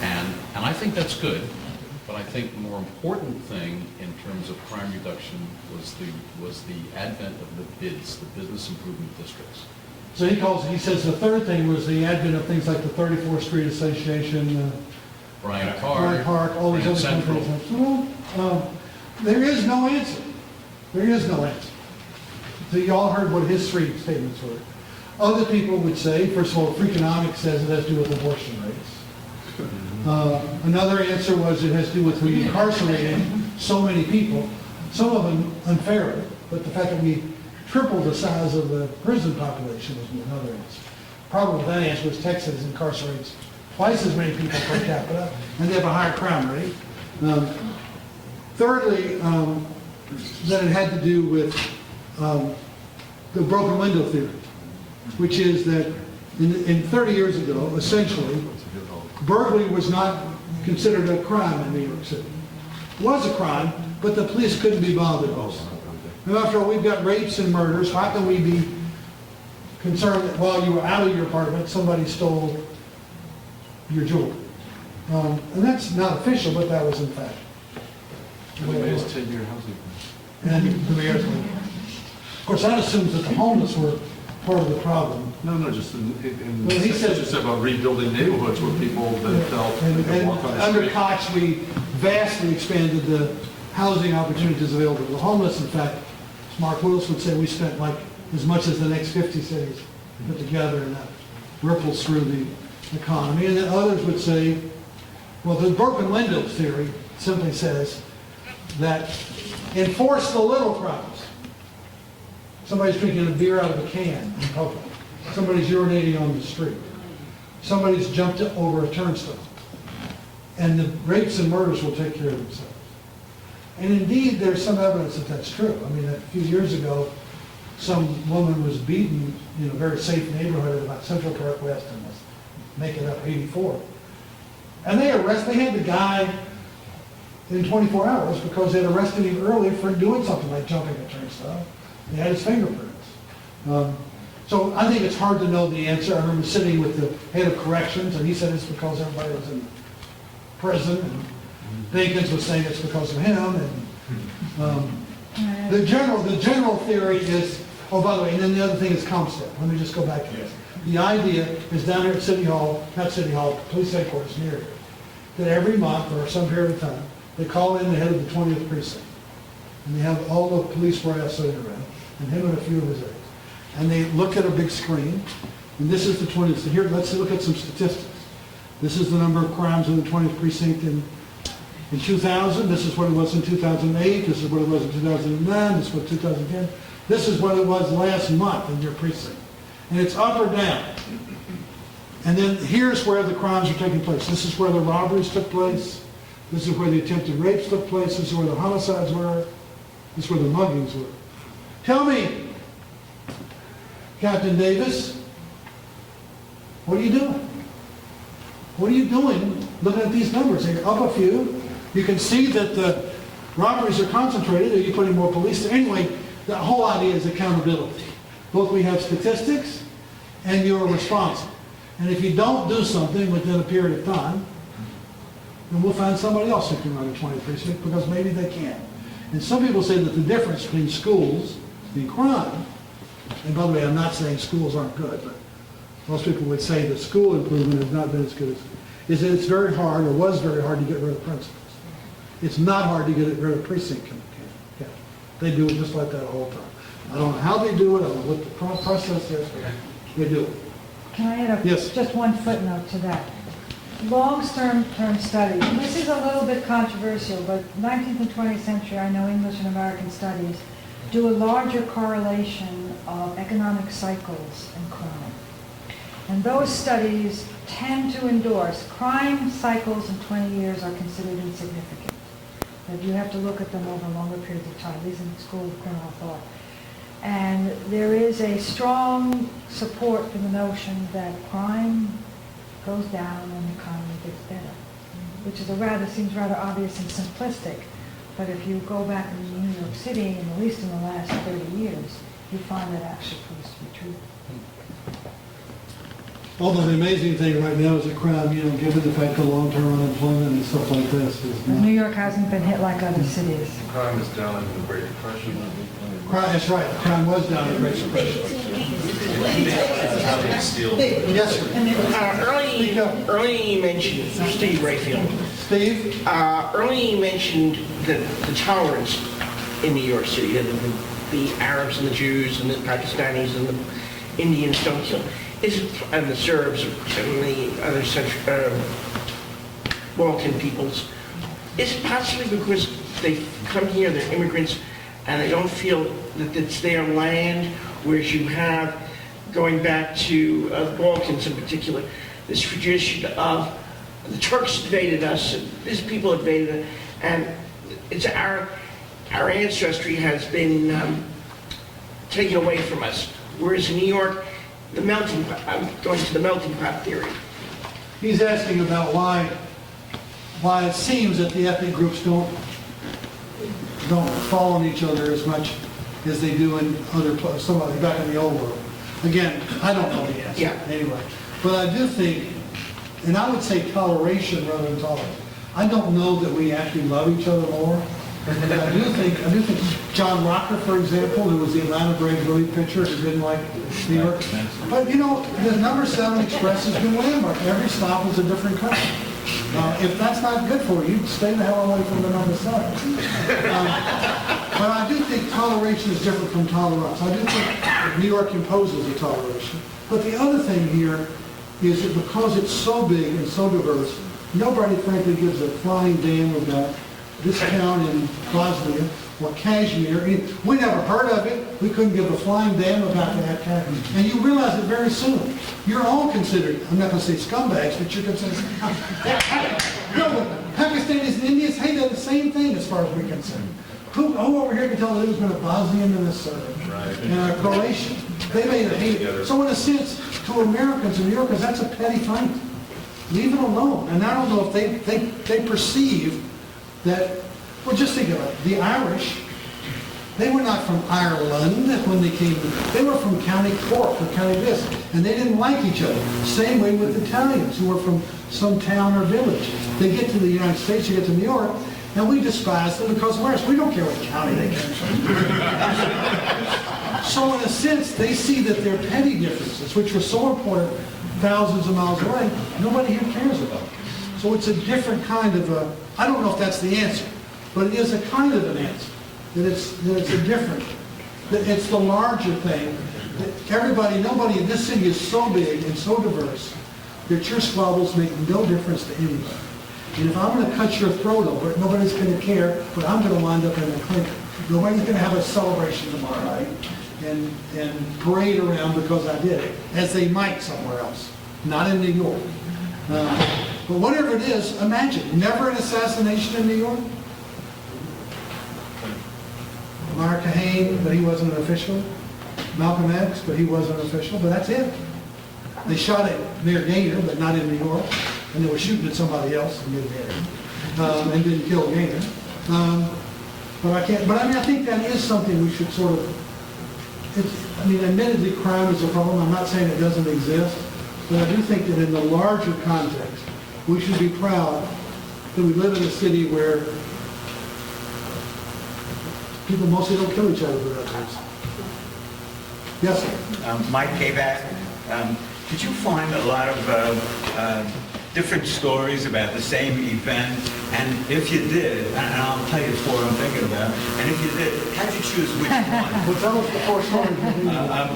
And I think that's good. But I think the more important thing in terms of crime reduction was the advent of the BIDs, the Business Improvement Districts. So he says the third thing was the advent of things like the 34th Street Association, Bryant Bryant Park, all these other companies. Well, there is no answer. There is no answer. So you all heard what his 3 statements were. Other people would say, first of all, Freakonomics says it has to do with abortion rates. Another answer was it has to do with we incarcerated so many people, some of them unfairly, but the fact that we tripled the size of the prison population was another answer. Problem with that answer was Texas incarcerates twice as many people per capita, and they have a higher crime rate. Thirdly, that it had to do with the broken window theory, which is that in 30 years ago, essentially, burglary was not considered a crime in New York City. It was a crime, but the police couldn't be bothered with it. And after all, we've got rapes and murders. How can we be concerned that while you were out of your apartment, somebody stole your jewelry? And that's not official, but that was in fact. The mayor's 10-year housing. And the mayor's. Of course, that assumes that the homeless were part of the problem. No, just in Well, he says- just about rebuilding neighborhoods where people that felt they could And walk on the under street. Koch, we vastly expanded the housing opportunities available to the homeless. In fact, as Mark Willis would say, we spent like as much as the next 50 cities put together, and that ripples through the economy. And then others would say, well, the broken windows theory simply says that enforce the little crimes. Somebody's drinking a beer out of a can in public. Somebody's urinating on the street. Somebody's jumped over a turnstile. And the rapes and murders will take care of themselves. And indeed, there's some evidence that that's true. I mean, a few years ago, some woman was beaten in a very safe neighborhood at about Central Park West and was making up 84. And they had the guy in 24 hours because they had arrested him early for doing something like jumping a turnstile. They had his fingerprints. So I think it's hard to know the answer. I remember sitting with the head of corrections, and he said it's because everybody was in prison, and Bacon's was saying it's because of him. And the general theory is, oh, by the way, and then the other thing is ComStat. Let me just go back to this. The idea is down here at City Hall, not City Hall, police headquarters near here, that every month or some period of time, they call in the head of the 20th precinct. And they have all the police brass sitting around, and him and a few of his aides. And they look at a big screen, and this is the 20th. So here, let's look at some statistics. This is the number of crimes in the 20th precinct in 2000. This is what it was in 2008. This is what it was in 2009. This is what 2010. This is what it was last month in your precinct. And it's up or down. And then here's where the crimes are taking place. This is where the robberies took place. This is where the attempted rapes took place. This is where the homicides were. This is where the muggings were. Tell me, Captain Davis, what are you doing? What are you doing looking at these numbers? They're up a few. You can see that the robberies are concentrated. Are you putting more police there? Anyway, the whole idea is accountability. Both we have statistics and you're responsible. And if you don't do something within a period of time, then we'll find somebody else who can run a 20th precinct because maybe they can. And some people say that the difference between schools and crime, and by the way, I'm not saying schools aren't good, but most people would say that school improvement has not been as good as, is that it's very hard, or was very hard, to get rid of principals. It's not hard to get rid of precinct captains. They do it just like that all the time. I don't know how they do it, I don't know what the process is, but they do it. Can I add Yes. just one footnote to that? Long-term studies, and this is a little bit controversial, but 19th and 20th century, I know English and American studies, do a larger correlation of economic cycles and crime. And those studies tend to endorse crime cycles in 20 years are considered insignificant. That you have to look at them over longer periods of time. These are the School of Criminal Thought. And there is a strong support for the notion that crime goes down and the economy gets better, which is seems rather obvious and simplistic. But if you go back in New York City, and at least in the last 30 years, you find that actually proves to be true. Although the amazing thing right now is that crime, given the fact of long-term unemployment and stuff like this, is New not. York hasn't been hit like other cities. Crime is down in the Great Depression. That's right, crime was down in the Great Depression. Yes, sir. Earlier you mentioned, Steve Rayfield. Steve? Earlier you mentioned the tolerance in New York City, that the Arabs and the Jews and the Pakistanis and the Indians don't kill. And the Serbs and the other Balkan peoples. Is it possibly because they come here, they're immigrants, and they don't feel that it's their land, whereas you have, going back to the Balkans in particular, this tradition of the Turks invaded us, and these people invaded us, and it's our ancestry has been taken away from us. Whereas in New York, I'm going to the melting pot theory. He's asking about why it seems that the ethnic groups don't fall on each other as much as they do in other places, back in the old world. Again, I don't know the answer. Yeah. Anyway, but I do think, and I would say toleration rather than tolerance. I don't know that we actually love each other more. But I do think John Rocker, for example, who was the Atlanta Braves relief pitcher, who didn't like New York. But the number 7 Express has been landmark. Every stop is a different country. If that's not good for you, stay the hell away from the number 7. But I do think toleration is different from tolerance. I do think New York imposes a toleration. But the other thing here is that because it's so big and so diverse, nobody frankly gives a flying damn about this town in Bosnia or Kashmir. We never heard of it. We couldn't give a flying damn about that kind. And you realize it very soon. You're all considered, I'm not going to say scumbags, but you're considered no, but Pakistanis and Indians, hey, they're the same thing as far as we're concerned. Who over here can tell the difference between a Bosnian and a Croatian? They made it hate. So in a sense, to Americans and New Yorkers, that's a petty fight. Leave it alone. And I don't know if they perceive that, well, just think about it. The Irish, they were not from Ireland when they came. They were from County Cork or County this, and they didn't like each other. Same way with Italians who were from some town or village. They get to the United States, you get to New York, and we despise them because of ours. We don't care what county they came from. So in a sense, they see that their petty differences, which were so important thousands of miles away, nobody here cares about. So it's a different kind of a, I don't know if that's the answer, but it is a kind of an answer. That it's a different, that it's the larger thing. That everybody, nobody in this city is so big and so diverse that your squabbles make no difference to anybody. And if I'm going to cut your throat over it, nobody's going to care, but I'm going to wind up in a clinic. Nobody's going to have a celebration tomorrow night and parade around because I did it, as they might somewhere else, not in New York. But whatever it is, imagine, never an assassination in New York. Mark Hain, but he wasn't an official. Malcolm X, but he wasn't an official, but that's it. They shot at Mayor Gaynor, but not in New York. And they were shooting at somebody else and and didn't kill Gaynor. But I think that is something we should sort of, admittedly crime is a problem. I'm not saying it doesn't exist, but I do think that in the larger context, we should be proud that we live in a city where people mostly don't kill each other for that reason. Yes, sir. Mike Kayback. Did you find a lot of different stories about the same event? And if you did, and I'll tell you four I'm thinking about, and if you did, how'd you choose which one? Well, tell us the four stories.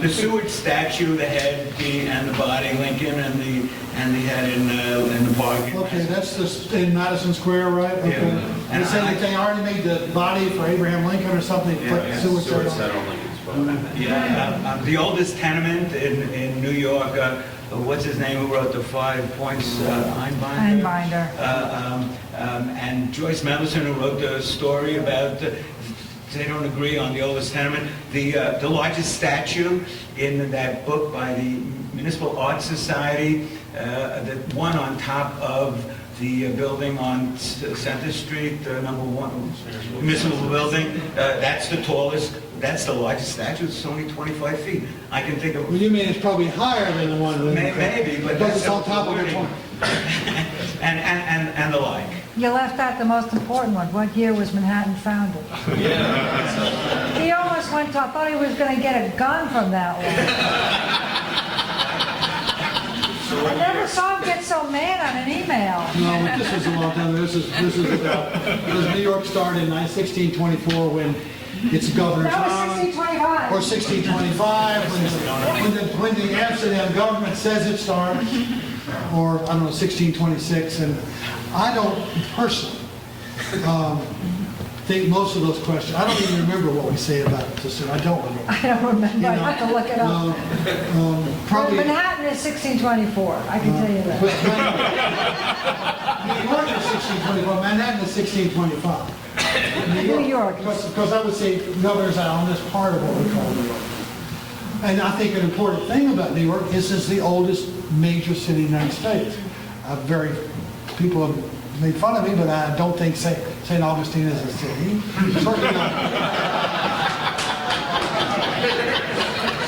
The Seward statue, the head, and the body, Lincoln, and the head in the park. Okay, that's in Madison Square, right? Okay. Yeah. And they say that they already made the body for Abraham Lincoln or something. Yeah, Seward said on Lincoln's body. Yeah, the oldest tenement in New York. What's his name who wrote the 5 Points? Einbinder. And Joyce Mendelssohn, who wrote the story about, they don't agree on the oldest tenement. The largest statue in that book by the Municipal Art Society, the one on top of the building on Center Street, number 1, Municipal Building, that's the tallest. That's the largest statue. It's only 25 feet. I can think of. Well, you mean it's probably higher than the one. Maybe, but that's on top of the one. and the like. You left out the most important one. What year was Manhattan founded? Yeah. He almost went to, I thought he was going to get a gun from that one. I never saw him get so mad on an email. No, but this is a long time. This is about, because New York started in 1624 when it's governor's That was town. 1625. Or 1625 when the Amsterdam government says it started. Or, I don't know, 1626. And I don't personally think most of those questions, I don't even remember what we say about it. I don't remember. I don't remember. I have to look it up. Probably. Manhattan is 1624. I can tell you that. New York is 1624. Manhattan is 1625. New York. Because I would say Governor's Island is part of what we call New York. And I think an important thing about New York is it's the oldest major city in the United States. People have made fun of me, but I don't think St. Augustine is a city.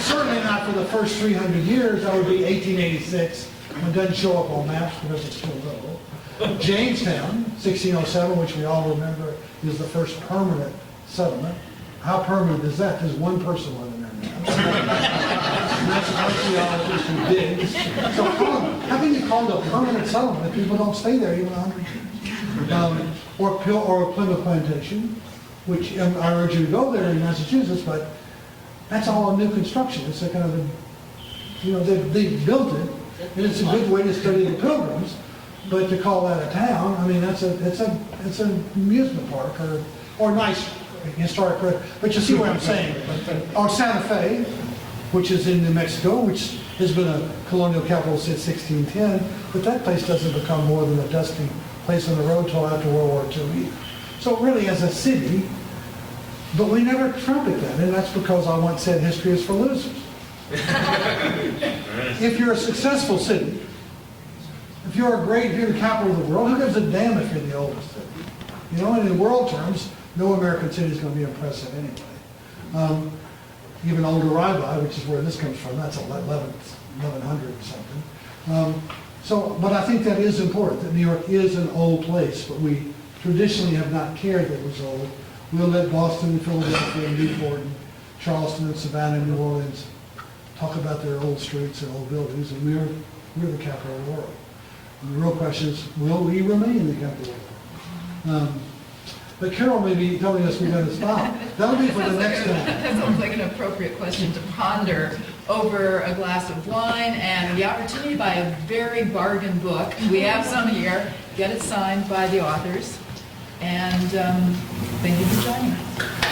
Certainly not for the first 300 years. That would be 1886. It doesn't show up on maps because it's too low. Jamestown, 1607, which we all remember, is the first permanent settlement. How permanent is that? There's one person living there now. And that's archaeologists who dig. So how can you call it a permanent settlement if people don't stay there even 100 years? Or Plymouth Plantation, which I urge you to go there in Massachusetts, but that's all a new construction. It's a kind of they built it, and it's a good way to study the Pilgrims. But to call that a town, I mean, it's an amusement park or nice historic, but you see what I'm saying. Or Santa Fe, which is in New Mexico, which has been a colonial capital since 1610, but that place doesn't become more than a dusty place on the road till after World War II either. So really, as a city, but we never trumpet that, and that's because I once said history is for losers. If you're a successful city, if you're the capital of the world, who gives a damn if you're the oldest city? You know, and in world terms, no American city is going to be impressive anyway. Even older Ribi, which is where this comes from, that's 1100 or something. But I think that is important, that New York is an old place, but we traditionally have not cared that it was old. We'll let Boston and Philadelphia and Newport and Charleston and Savannah and New Orleans talk about their old streets and old buildings, and we're the capital of the world. And the real question is, will we remain the capital of the world? But Carol may be telling us we're going to stop. That'll be for the next time. That sounds like an appropriate question to ponder over a glass of wine and the opportunity to buy a very bargain book. We have some here. Get it signed by the authors. And thank you for joining us.